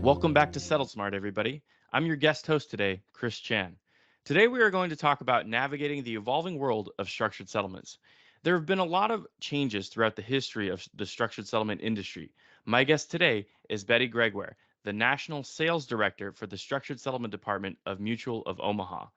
Welcome back to Settle Smart, everybody. I'm your guest host today, Chris Chan. Today, we are going to talk about navigating the evolving world of structured settlements. There have been a lot of changes throughout the history of the structured settlement industry. My guest today is Betty Gregoire, the National Sales Director for the Structured Settlement Department of Mutual of Omaha.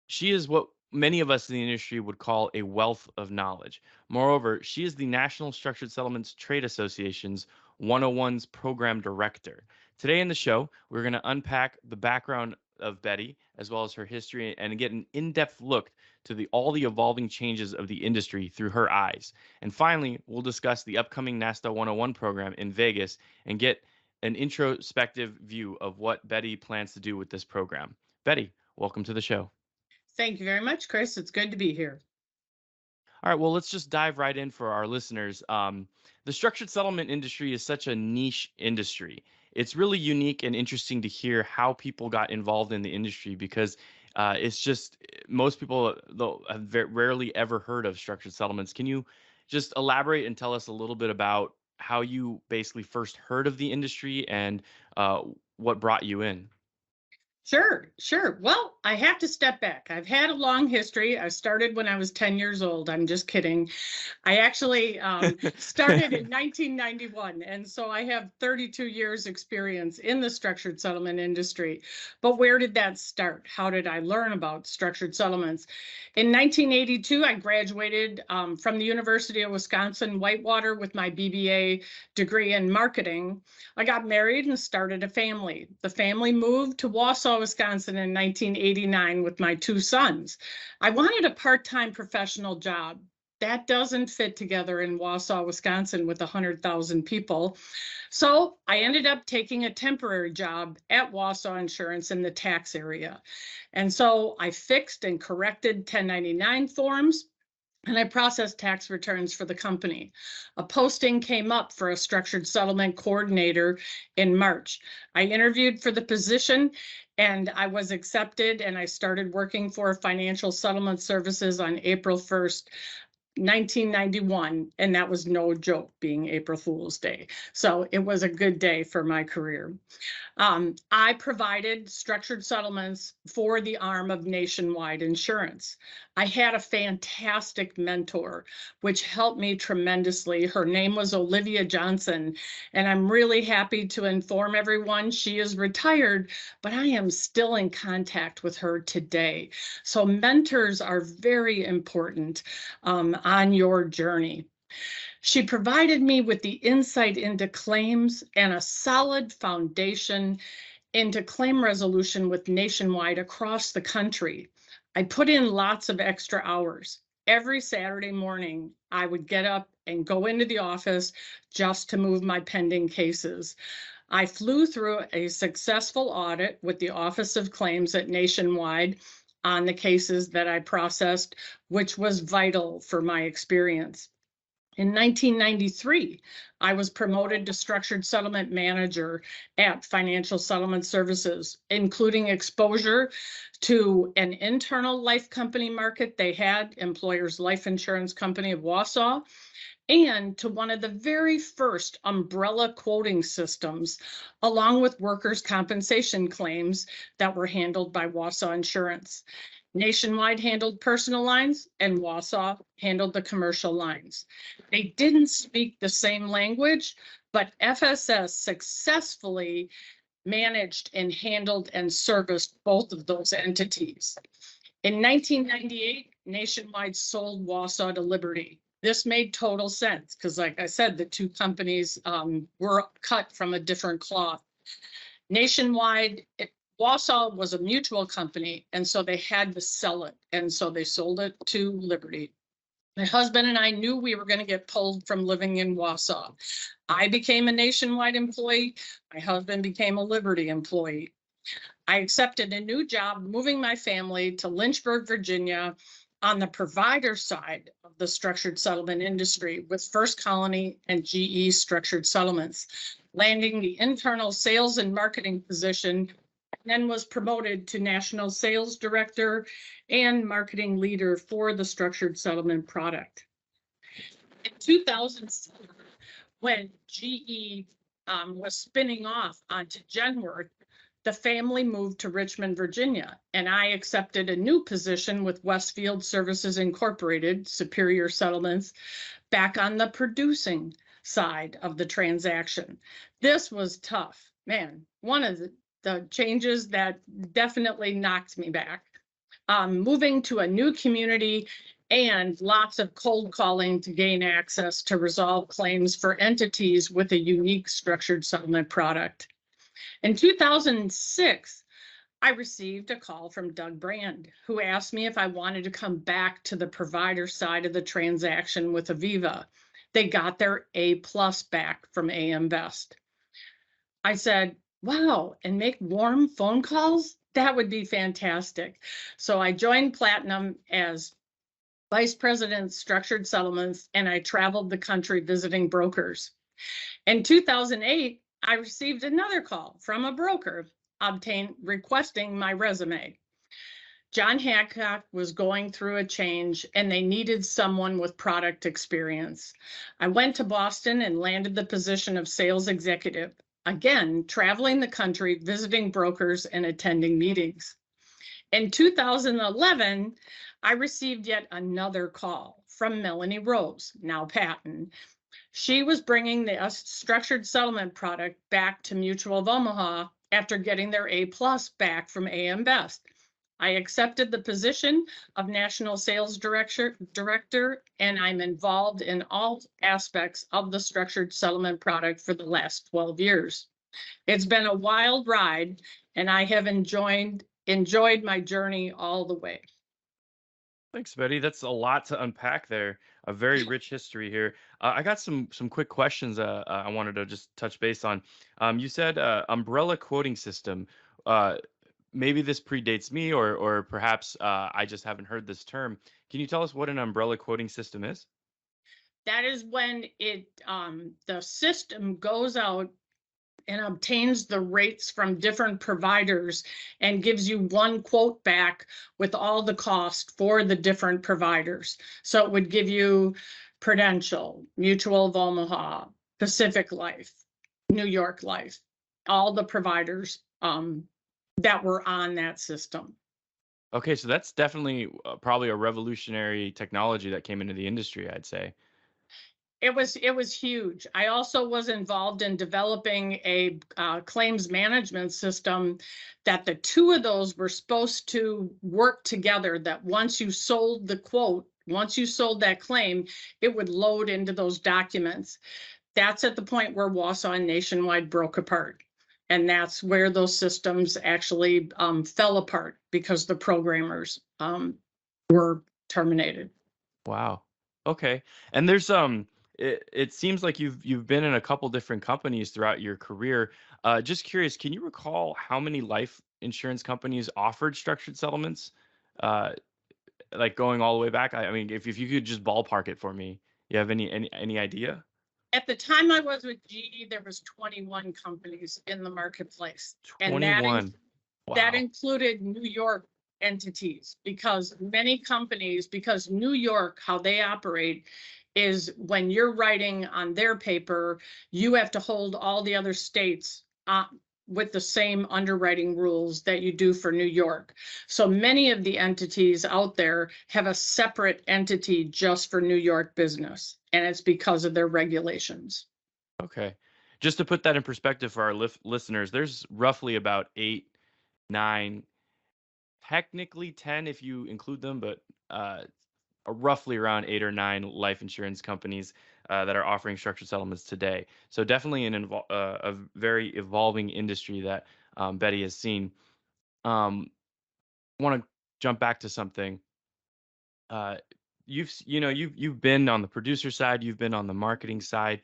She is what many of us in the industry would call a wealth of knowledge. Moreover, she is the National Structured Settlements Trade Association's 101's program director. Today in the show, we're going to unpack the background of Betty as well as her history and get an in-depth look to all the evolving changes of the industry through her eyes. And finally, we'll discuss the upcoming NASTA 101 program in Vegas and get an introspective view of what Betty plans to do with this program. Betty, welcome to the show. Thank you very much, Chris. It's good to be here. All right, well, let's just dive right in for our listeners. The structured settlement industry is such a niche industry. It's really unique and interesting to hear how people got involved in the industry because it's just most people though have rarely ever heard of structured settlements. Can you just elaborate and tell us a little bit about how you basically first heard of the industry and what brought you in? Sure. Well, I have to step back. I've had a long history. I started when I was 10 years old. I'm just kidding. I actually started in 1991. And so I have 32 years experience in the structured settlement industry. But where did that start? How did I learn about structured settlements? In 1982, I graduated from the University of Wisconsin-Whitewater with my BBA degree in marketing. I got married and started a family. The family moved to Wausau, Wisconsin in 1989 with my two sons. I wanted a part-time professional job. That doesn't fit together in Wausau, Wisconsin with 100,000 people. So I ended up taking a temporary job at Wausau Insurance in the tax area. And so I fixed and corrected 1099 forms, and I processed tax returns for the company. A posting came up for a structured settlement coordinator in March. I interviewed for the position and I was accepted, and I started working for Financial Settlement Services on April 1st, 1991, and that was no joke, being April Fool's Day. So it was a good day for my career. I provided structured settlements for the arm of Nationwide Insurance. I had a fantastic mentor, which helped me tremendously. Her name was Olivia Johnson, and I'm really happy to inform everyone she is retired, but I am still in contact with her today. So mentors are very important on your journey. She provided me with the insight into claims and a solid foundation into claim resolution with Nationwide across the country. I put in lots of extra hours. Every Saturday morning, I would get up and go into the office just to move my pending cases. I flew through a successful audit with the Office of Claims at Nationwide on the cases that I processed, which was vital for my experience. In 1993, I was promoted to Structured Settlement Manager at Financial Settlement Services, including exposure to an internal life company market they had, Employers Life Insurance Company of Wausau, and to one of the very first umbrella quoting systems, along with workers' compensation claims that were handled by Wausau Insurance. Nationwide handled personal lines and Wausau handled the commercial lines. They didn't speak the same language, but FSS successfully managed and handled and serviced both of those entities. In 1998, Nationwide sold Wausau to Liberty. This made total sense because, like I said, the two companies were cut from a different cloth. Nationwide, Wausau was a mutual company, and so they had to sell it. And so they sold it to Liberty. My husband and I knew we were going to get pulled from living in Wausau. I became a Nationwide employee. My husband became a Liberty employee. I accepted a new job, moving my family to Lynchburg, Virginia, on the provider side of the structured settlement industry with First Colony and GE Structured Settlements, landing the internal sales and marketing position, and then was promoted to National Sales Director and Marketing Leader for the structured settlement product. In 2007, when GE was spinning off onto Genworth, the family moved to Richmond, Virginia, and I accepted a new position with Westfield Services Incorporated, Superior Settlements, back on the producing side of the transaction. This was tough, man. One of the changes that definitely knocked me back. Moving to a new community and lots of cold calling to gain access to resolve claims for entities with a unique structured settlement product. In 2006, I received a call from Doug Brand, who asked me if I wanted to come back to the provider side of the transaction with Aviva. They got their A+ back from AM Best. I said, wow, and make warm phone calls? That would be fantastic. So I joined Platinum as Vice President, Structured Settlements, and I traveled the country visiting brokers. In 2008, I received another call from a broker requesting my resume. John Hancock was going through a change and they needed someone with product experience. I went to Boston and landed the position of sales executive, again, traveling the country, visiting brokers and attending meetings. In 2011, I received yet another call from Melanie Rose, now Patton. She was bringing the structured settlement product back to Mutual of Omaha after getting their A+ back from AM Best. I accepted the position of National Sales Director, and I'm involved in all aspects of the structured settlement product for the last 12 years. It's been a wild ride, and I have enjoyed my journey all the way. Thanks, Betty. That's a lot to unpack there. A very rich history here. I got some quick questions. I wanted to just touch base on. You said umbrella quoting system. Maybe this predates me, or perhaps I just haven't heard this term. Can you tell us what an umbrella quoting system is? That is when the system goes out and obtains the rates from different providers and gives you one quote back with all the cost for the different providers. So it would give you Prudential, Mutual of Omaha, Pacific Life, New York Life, all the providers that were on that system. Okay, so that's definitely probably a revolutionary technology that came into the industry, I'd say. It was huge. I also was involved in developing a claims management system that the two of those were supposed to work together, that once you sold the quote, once you sold that claim, it would load into those documents. That's at the point where Wausau and Nationwide broke apart. And that's where those systems actually fell apart because the programmers were terminated. Wow. Okay. And there's it seems like you've been in a couple different companies throughout your career. Just curious, can you recall how many life insurance companies offered structured settlements? Uh, like going all the way back. I mean, if you could just ballpark it for me, you have any idea? At the time I was with GE, there was 21 companies in the marketplace. And 21. that Wow. included New York entities, because many companies, because New York, how they operate is when you're writing on their paper, you have to hold all the other states with the same underwriting rules that you do for New York. So many of the entities out there have a separate entity just for New York business, and it's because of their regulations. Okay. Just to put that in perspective for our listeners, there's roughly about 8, 9, technically 10 if you include them, but roughly around 8 or 9 life insurance companies that are offering structured settlements today. So definitely a very evolving industry that Betty has seen. Want to jump back to something. Uh, you've been on the producer side, you've been on the marketing side.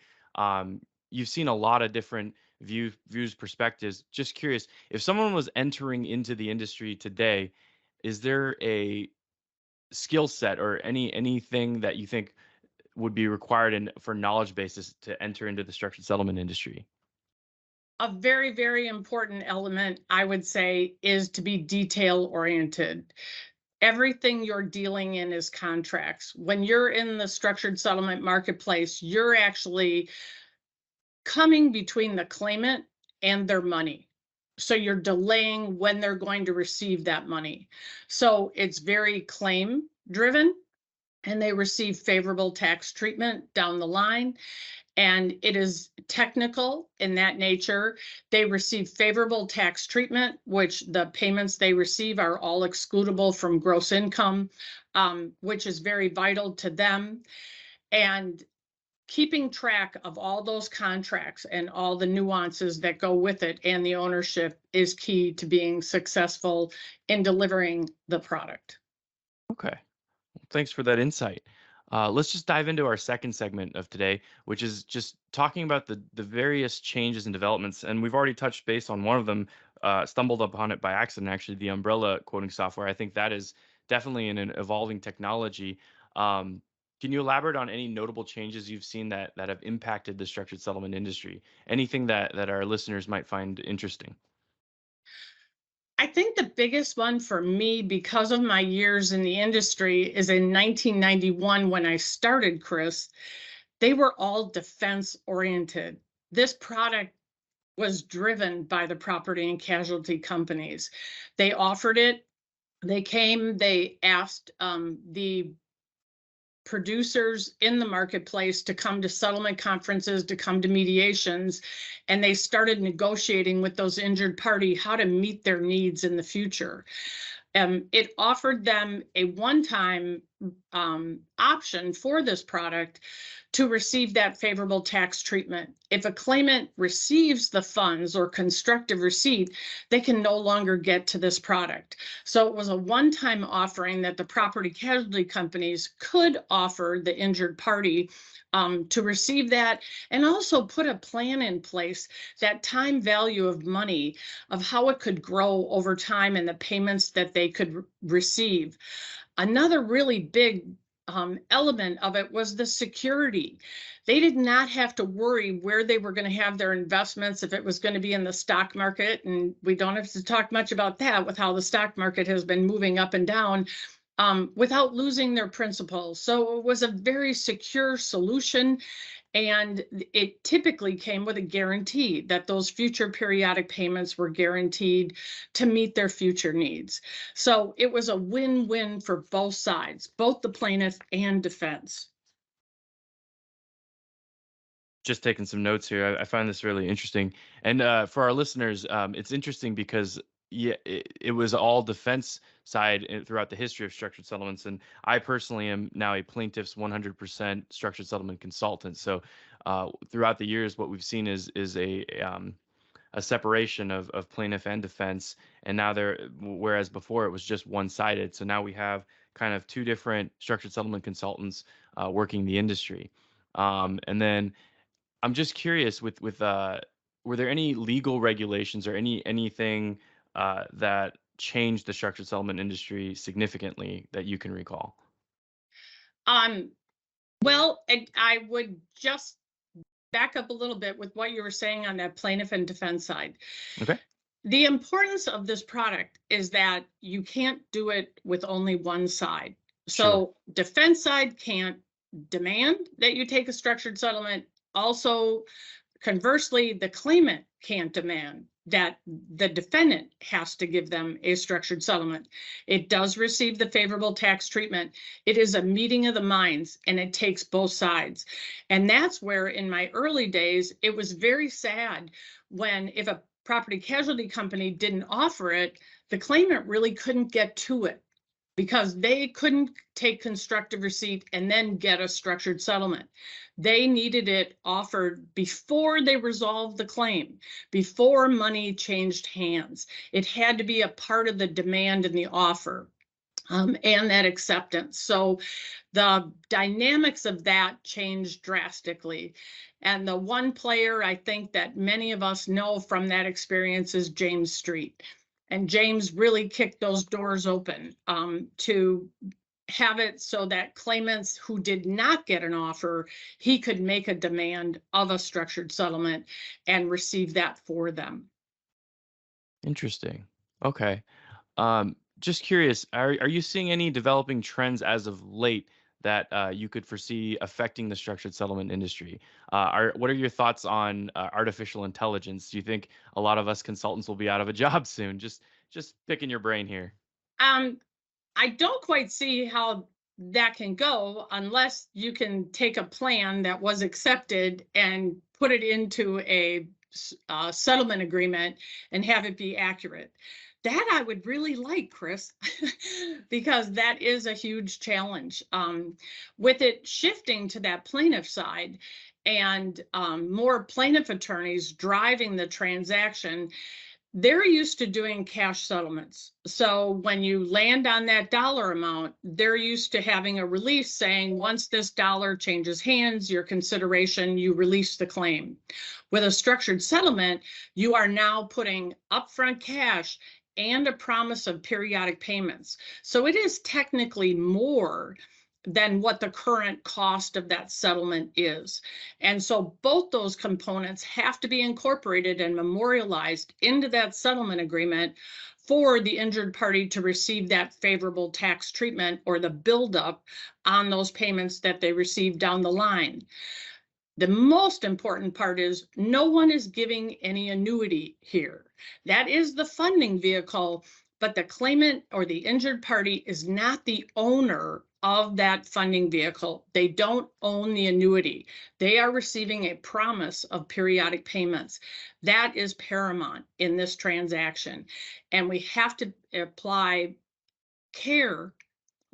You've seen a lot of different views, perspectives. Just curious, if someone was entering into the industry today, is there a skill set or anything that you think would be required for knowledge basis to enter into the structured settlement industry? A very, very important element, I would say, is to be detail oriented. Everything you're dealing in is contracts. When you're in the structured settlement marketplace, you're actually coming between the claimant and their money. So you're delaying when they're going to receive that money. So it's very claim driven, and they receive favorable tax treatment down the line. And it is technical in that nature. They receive favorable tax treatment, which the payments they receive are all excludable from gross income, which is very vital to them. And keeping track of all those contracts and all the nuances that go with it and the ownership is key to being successful in delivering the product. Okay. Thanks for that insight. Let's just dive into our second segment of today, which is just talking about the various changes and developments. And we've already touched base on one of them, stumbled upon it by accident, actually, the umbrella quoting software. I think that is definitely an evolving technology. Um, can you elaborate on any notable changes you've seen that have impacted the structured settlement industry? Anything that our listeners might find interesting? I think the biggest one for me, because of my years in the industry, is in 1991 when I started, Chris. They were all defense oriented. This product was driven by the property and casualty companies. They offered it. They came, they asked the producers in the marketplace to come to settlement conferences, to come to mediations, and they started negotiating with those injured party how to meet their needs in the future. It offered them a one-time option for this product to receive that favorable tax treatment. If a claimant receives the funds or constructive receipt, they can no longer get to this product. So it was a one-time offering that the property casualty companies could offer the injured party to receive that, and also put a plan in place, that time value of money, of how it could grow over time and the payments that they could receive. Another really big element of it was the security. They did not have to worry where they were going to have their investments, if it was going to be in the stock market. And we don't have to talk much about that with how the stock market has been moving up and down, without losing their principal. So it was a very secure solution. And it typically came with a guarantee that those future periodic payments were guaranteed to meet their future needs. So it was a win-win for both sides, both the plaintiff and defense. Just taking some notes here. I find this really interesting. And for our listeners, it's interesting because yeah, it was all defense side throughout the history of structured settlements. And I personally am now a plaintiff's 100% structured settlement consultant. So throughout the years, what we've seen is a separation of plaintiff and defense. And now whereas before it was just one-sided. So now we have kind of two different structured settlement consultants working the industry. And then I'm just curious were there any legal regulations or anything that changed the structured settlement industry significantly that you can recall? Um, well, I would just back up a little bit with what you were saying on that plaintiff and defense side. Okay. The importance of this product is that you can't do it with only one side. Sure. So defense side can't demand that you take a structured settlement. Also, conversely, the claimant can't demand that the defendant has to give them a structured settlement. It does receive the favorable tax treatment. It is a meeting of the minds, and it takes both sides. And that's where in my early days, it was very sad when, if a property casualty company didn't offer it, the claimant really couldn't get to it, because they couldn't take constructive receipt and then get a structured settlement. They needed it offered before they resolved the claim, before money changed hands. It had to be a part of the demand and the offer, and that acceptance. So the dynamics of that changed drastically. And the one player I think that many of us know from that experience is James Street. And James really kicked those doors open to have it so that claimants who did not get an offer, he could make a demand of a structured settlement and receive that for them. Interesting. Okay. Just curious, are you seeing any developing trends as of late that you could foresee affecting the structured settlement industry? What are your thoughts on artificial intelligence? Do you think a lot of us consultants will be out of a job soon? Just picking your brain here. Um, I don't quite see how that can go unless you can take a plan that was accepted and put it into a settlement agreement and have it be accurate. That I would really like, Chris, because that is a huge challenge. With it shifting to that plaintiff side and more plaintiff attorneys driving the transaction, they're used to doing cash settlements. So when you land on that dollar amount, they're used to having a release saying, once this dollar changes hands, your consideration, you release the claim. With a structured settlement, you are now putting upfront cash and a promise of periodic payments. So it is technically more than what the current cost of that settlement is. And so both those components have to be incorporated and memorialized into that settlement agreement for the injured party to receive that favorable tax treatment or the buildup on those payments that they receive down the line. The most important part is no one is giving any annuity here. That is the funding vehicle, but the claimant or the injured party is not the owner of that funding vehicle. They don't own the annuity. They are receiving a promise of periodic payments. That is paramount in this transaction. And we have to apply care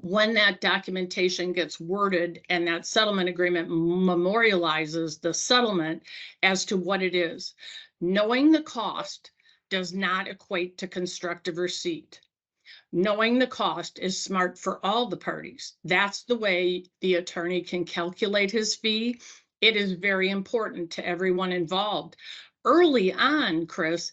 when that documentation gets worded and that settlement agreement memorializes the settlement as to what it is. Knowing the cost does not equate to constructive receipt. Knowing the cost is smart for all the parties. That's the way the attorney can calculate his fee. It is very important to everyone involved. Early on, Chris,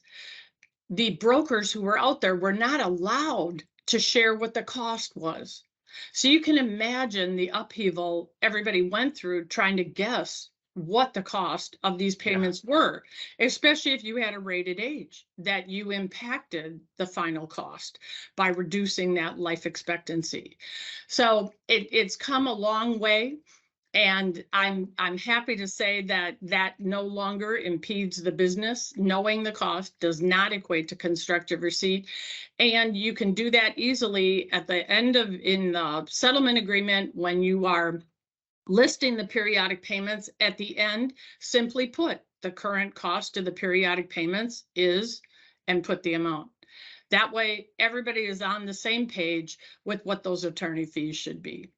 the brokers who were out there were not allowed to share what the cost was. So you can imagine the upheaval everybody went through trying to guess what the cost of these payments were, especially if you had a rated age, that you impacted the final cost by reducing that life expectancy. So it's come a long way. And I'm happy to say that that no longer impedes the business. Knowing the cost does not equate to constructive receipt. And you can do that easily at the end of in the settlement agreement when you are listing the periodic payments at the end. Simply put, the current cost of the periodic payments is, and put the amount. That way, everybody is on the same page with what those attorney fees should be.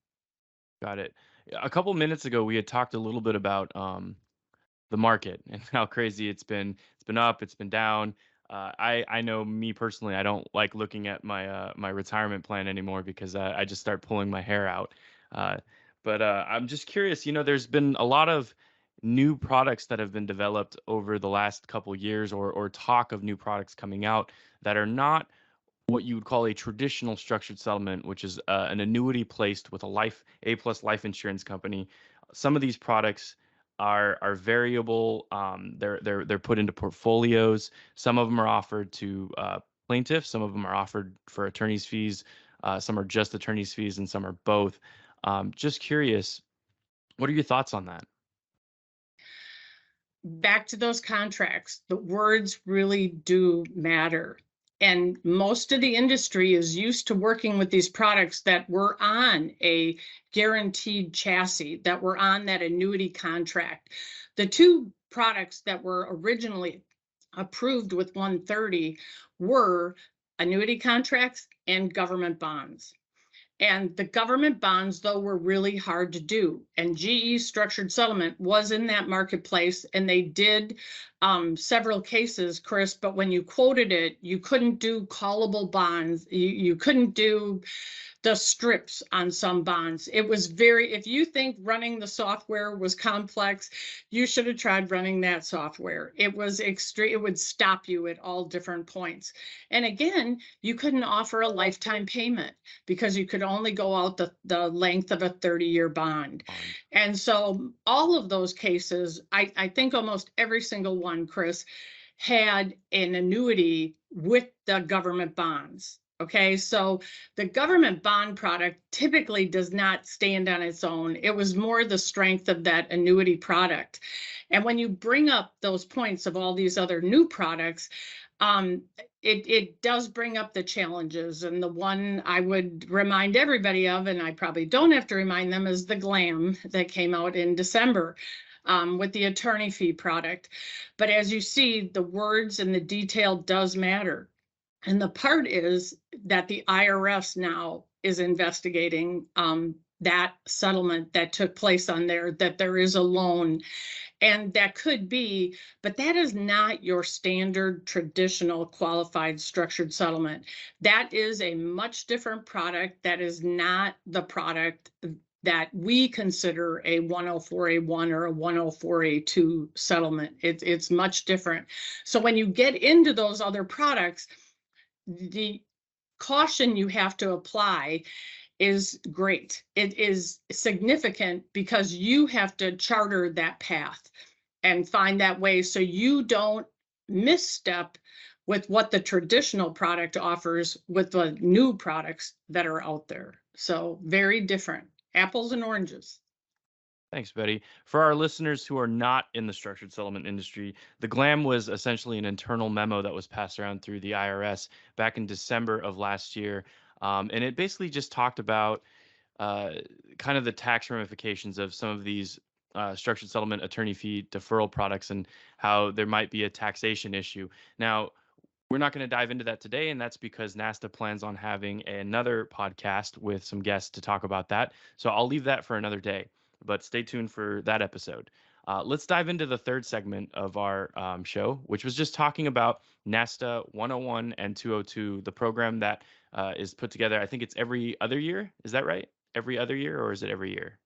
Got it. A couple minutes ago, we had talked a little bit about the market and how crazy it's been. It's been up, it's been down. I know me personally, I don't like looking at my retirement plan anymore because I just start pulling my hair out. Uh, but I'm just curious. There's been a lot of new products that have been developed over the last couple years, or talk of new products coming out that are not what you would call a traditional structured settlement, which is an annuity placed with A plus life insurance company. Some of these products are variable. They're put into portfolios. Some of them are offered to plaintiffs. Some of them are offered for attorney's fees. Some are just attorney's fees, and some are both. Just curious, what are your thoughts on that? Back to those contracts, the words really do matter. And most of the industry is used to working with these products that were on a guaranteed chassis, that were on that annuity contract. The two products that were originally approved with 130 were annuity contracts and government bonds. And the government bonds, though, were really hard to do. And GE Structured Settlement was in that marketplace, and they did several cases, Chris, but when you quoted it, you couldn't do callable bonds. You couldn't do the strips on some bonds. It was if you think running the software was complex, you should have tried running that software. It was extreme. It would stop you at all different points. And again, you couldn't offer a lifetime payment because you could only go out the length of a 30-year bond. And so all of those cases, I think almost every single one, Chris, had an annuity with the government bonds. Okay, so the government bond product typically does not stand on its own. It was more the strength of that annuity product. And when you bring up those points of all these other new products, um, it does bring up the challenges. And the one I would remind everybody of, and I probably don't have to remind them, is the GLAM that came out in December. With the attorney fee product. But as you see, the words and the detail does matter. And the part is that the IRS now is investigating that settlement that took place on there, that there is a loan. And that could be, but that is not your standard traditional qualified structured settlement. That is a much different product. That is not the product that we consider a 104A1 or a 104A2 settlement. It's much different. So when you get into those other products, the caution you have to apply is great. It is significant because you have to charter that path and find that way so you don't misstep with what the traditional product offers with the new products that are out there. So very different, apples and oranges. Thanks, Betty. For our listeners who are not in the structured settlement industry, the GLAM was essentially an internal memo that was passed around through the IRS back in December of last year. And it basically just talked about uh, kind of the tax ramifications of some of these structured settlement attorney fee deferral products and how there might be a taxation issue. Now, we're not going to dive into that today, and that's because NASTA plans on having another podcast with some guests to talk about that. So I'll leave that for another day, but stay tuned for that episode. Let's dive into the third segment of our show, which was just talking about NASTA 101 and 202, the program that is put together. I think it's every other year. Is that right? Every other year, or is it every year?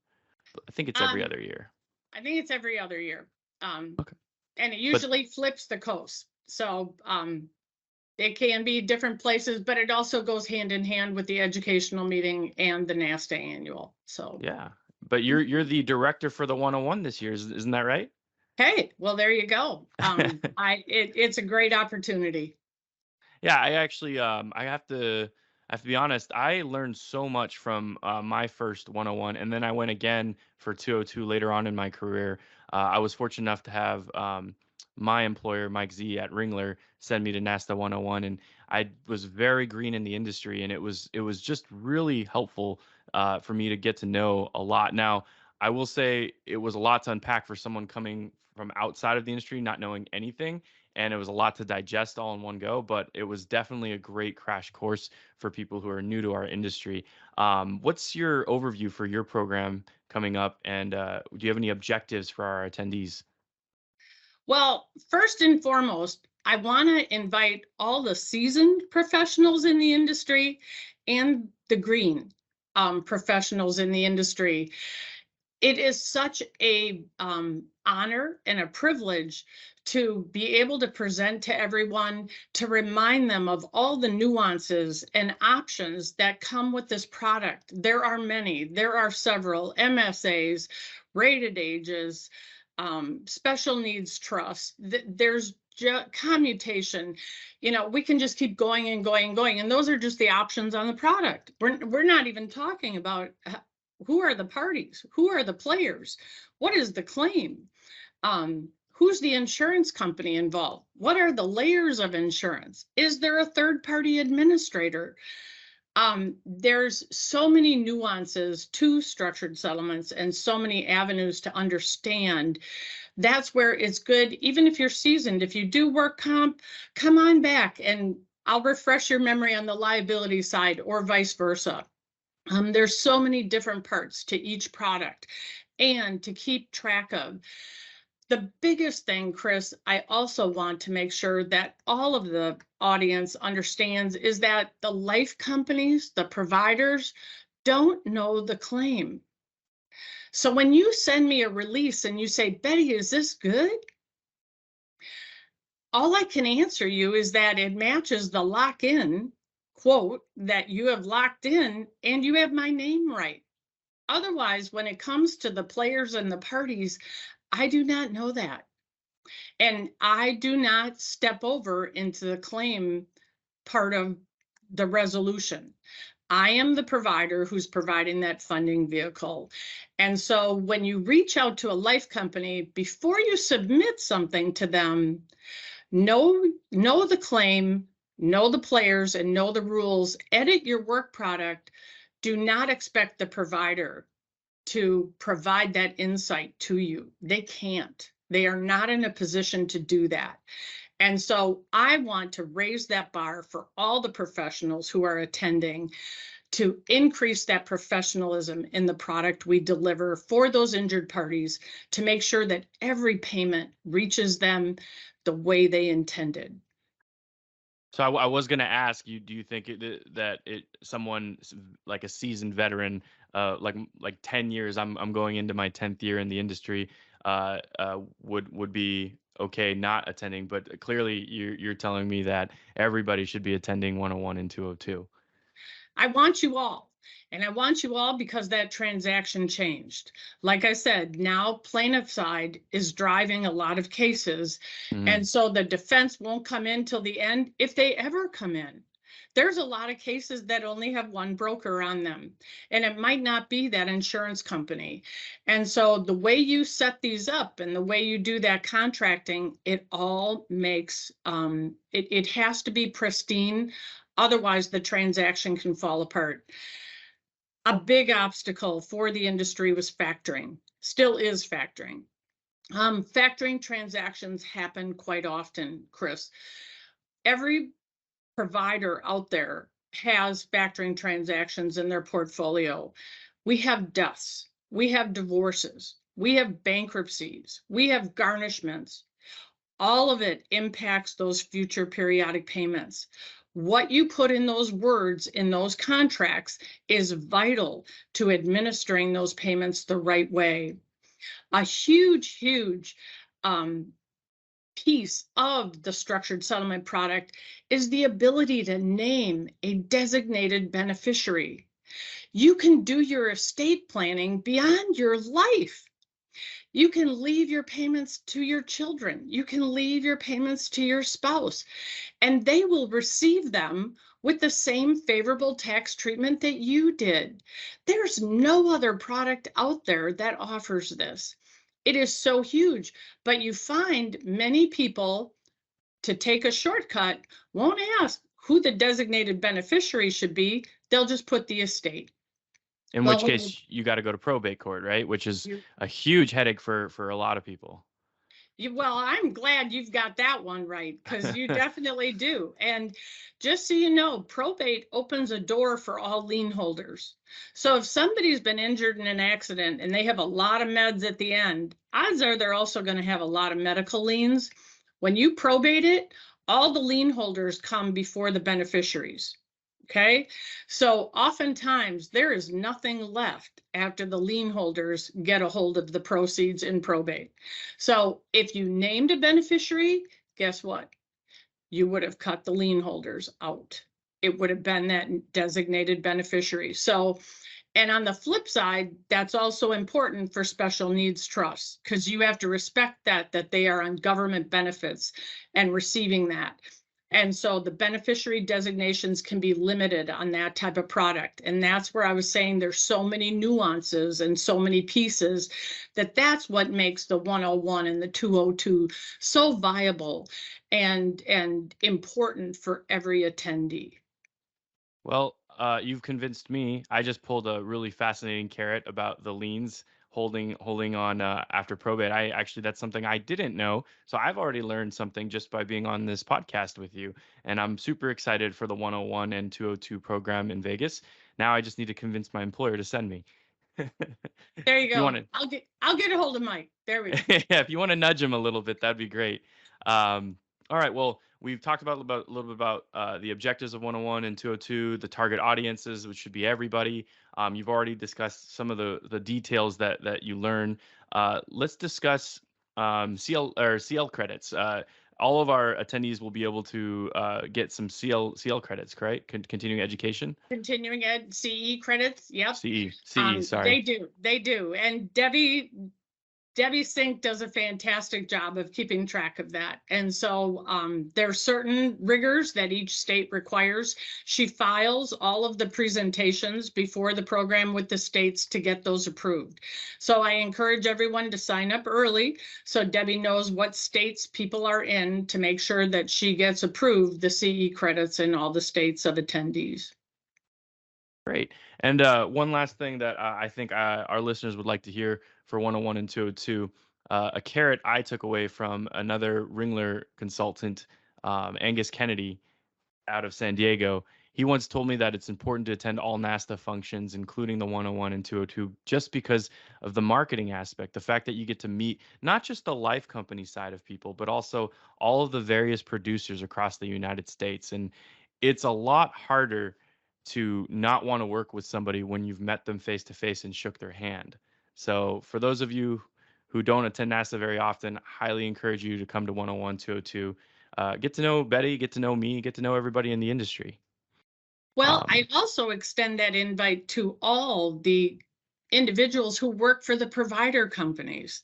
I think it's every Um, other year. I think it's every other year. Okay. And it But usually flips the coast. So it can be different places, but it also goes hand in hand with the educational meeting and the NASTA annual. So, yeah, but you're the director for the 101 this year, isn't that right? hey, well, there you go. It's a great opportunity. Yeah, I actually I have to be honest, I learned so much from my first 101 and then I went again for 202 later on in my career. I was fortunate enough to have my employer Mike Z at Ringler send me to NASTA 101 and I was very green in the industry and it was just really helpful for me to get to know a lot. Now, I will say it was a lot to unpack for someone coming from outside of the industry, not knowing anything, and it was a lot to digest all in one go, but it was definitely a great crash course for people who are new to our industry. What's your overview for your program coming up, and do you have any objectives for our attendees? Well, first and foremost, I want to invite all the seasoned professionals in the industry and the green professionals in the industry. It is such a honor and a privilege to be able to present to everyone, to remind them of all the nuances and options that come with this product. There are many, there are several MSAs, rated ages, special needs trusts. There's commutation. We can just keep going and going and going, and those are just the options on the product. We're not even talking about who are the parties, who are the players, what is the claim, who's the insurance company involved, what are the layers of insurance, is there a third party administrator. There's so many nuances to structured settlements and so many avenues to understand. That's where it's good, even if you're seasoned, if you do work comp, come on back and I'll refresh your memory on the liability side or vice versa. There's so many different parts to each product and to keep track of. The biggest thing, Chris, I also want to make sure that all of the audience understands is that the life companies, the providers, don't know the claim. So when you send me a release and you say, Betty, is this good? All I can answer you is that it matches the lock-in quote that you have locked in and you have my name right. Otherwise, when it comes to the players and the parties, I do not know that. And I do not step over into the claim part of the resolution. I am the provider who's providing that funding vehicle. And so when you reach out to a life company, before you submit something to them, know the claim, know the players, and know the rules. Edit your work product. Do not expect the provider to provide that insight to you. They can't. They are not in a position to do that. And so I want to raise that bar for all the professionals who are attending to increase that professionalism in the product we deliver for those injured parties, to make sure that every payment reaches them the way they intended. So I was going to ask you, do you think that someone like a seasoned veteran, like 10 years, I'm going into my 10th year in the industry, would be okay not attending? But clearly you're telling me that everybody should be attending 101 and 202. I want you all. And I want you all because that transaction changed. Like I said, now plaintiff side is driving a lot of cases. And so the defense won't come in till the end, if they ever come in. There's a lot of cases that only have one broker on them, and it might not be that insurance company. And so the way you set these up and the way you do that contracting, it all makes, it has to be pristine. Otherwise, the transaction can fall apart. A big obstacle for the industry was factoring, still is factoring. Factoring transactions happen quite often, Chris. Every provider out there has factoring transactions in their portfolio. We have deaths, we have divorces, we have bankruptcies, we have garnishments. All of it impacts those future periodic payments. What you put in those words in those contracts is vital to administering those payments the right way. A huge piece of the structured settlement product is the ability to name a designated beneficiary. You can do your estate planning beyond your life. You can leave your payments to your children. You can leave your payments to your spouse, and they will receive them with the same favorable tax treatment that you did. There's no other product out there that offers this. It is so huge, but you find many people, to take a shortcut, won't ask who the designated beneficiary should be. They'll just put the estate. In which case you got to go to probate court, right? Which is a huge headache for a lot of people. Well, I'm glad you've got that one right, because you definitely do. And just so you know, probate opens a door for all lien holders. So if somebody's been injured in an accident and they have a lot of meds at the end, odds are they're also going to have a lot of medical liens. When you probate it, all the lien holders come before the beneficiaries. Okay, so oftentimes there is nothing left after the lien holders get a hold of the proceeds in probate. So if you named a beneficiary, guess what? You would have cut the lien holders out. It would have been that designated beneficiary. So, and on the flip side, that's also important for special needs trusts, because you have to respect that they are on government benefits and receiving that. And so the beneficiary designations can be limited on that type of product. And that's where I was saying there's so many nuances and so many pieces that's what makes the 101 and the 202 so viable and important for every attendee. Well, you've convinced me. I just pulled a really fascinating carrot about the liens holding on after probate. That's something I didn't know. So I've already learned something just by being on this podcast with you. And I'm super excited for the 101 and 202 program in Vegas. Now I just need to convince my employer to send me. There you go. I'll get a hold of Mike. There we go. Yeah, if you want to nudge him a little bit, that'd be great. All right. Well, we've talked a little bit about the objectives of 101 and 202, the target audiences, which should be everybody. You've already discussed some of the details that you learn. Let's discuss CL credits. All of our attendees will be able to get some CL credits, correct? Continuing education. Continuing ed CE credits. Yep. CE. Sorry. They do. And Debbie Debbie Sink does a fantastic job of keeping track of that. And so there are certain rigors that each state requires. She files all of the presentations before the program with the states to get those approved. So I encourage everyone to sign up early so Debbie knows what states people are in to make sure that she gets approved the CE credits in all the states of attendees. Great. And one last thing that I think our listeners would like to hear for 101 and 202, a carrot I took away from another Ringler consultant, Angus Kennedy, out of San Diego. He once told me that it's important to attend all NASTA functions, including the 101 and 202, just because of the marketing aspect, the fact that you get to meet not just the life company side of people, but also all of the various producers across the United States. And it's a lot harder to not want to work with somebody when you've met them face to face and shook their hand. So for those of you who don't attend NASTA very often, highly encourage you to come to 101, 202. Get to know Betty, get to know me, get to know everybody in the industry. Well, Um, I also extend that invite to all the individuals who work for the provider companies.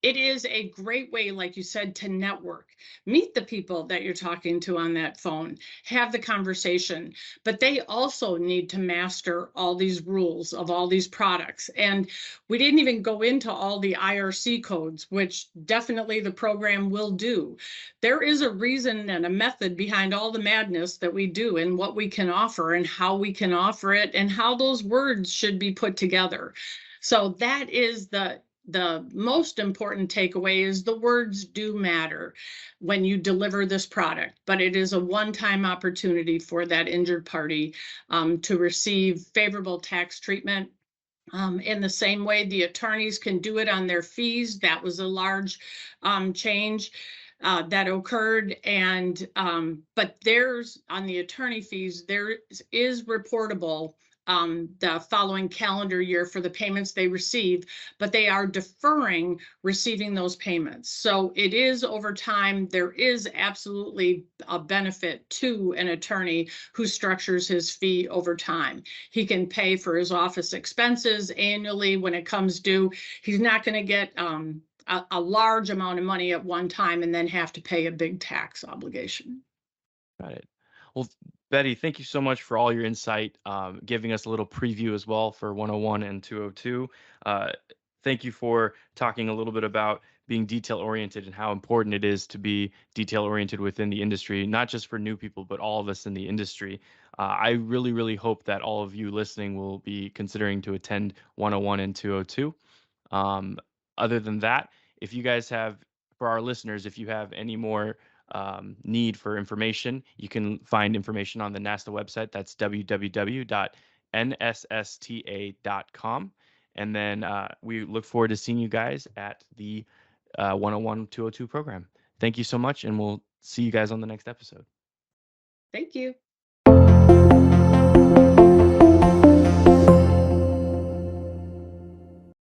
It is a great way, like you said, to network, meet the people that you're talking to on that phone, have the conversation, but they also need to master all these rules of all these products. And we didn't even go into all the IRC codes, which definitely the program will do. There is a reason and a method behind all the madness that we do and what we can offer and how we can offer it and how those words should be put together. So that is the most important takeaway is the words do matter when you deliver this product, but it is a one-time opportunity for that injured party to receive favorable tax treatment. In the same way, the attorneys can do it on their fees. That was a large change that occurred. And but there's on the attorney fees, there is reportable the following calendar year for the payments they receive, but they are deferring receiving those payments. So it is over time. There is absolutely a benefit to an attorney who structures his fee over time. He can pay for his office expenses annually when it comes due. He's not going to get a large amount of money at one time and then have to pay a big tax obligation. Got it. Well, Betty, thank you so much for all your insight, giving us a little preview as well for 101 and 202. Thank you for talking a little bit about being detail oriented and how important it is to be detail oriented within the industry, not just for new people, but all of us in the industry. I really, really hope that all of you listening will be considering to attend 101 and 202. Other than that, if you guys have, for our listeners, if you have any more need for information, you can find information on the NASTA website. That's www.nssta.com. And then we look forward to seeing you guys at the 101 202 program. Thank you so much, and we'll see you guys on the next episode. Thank you.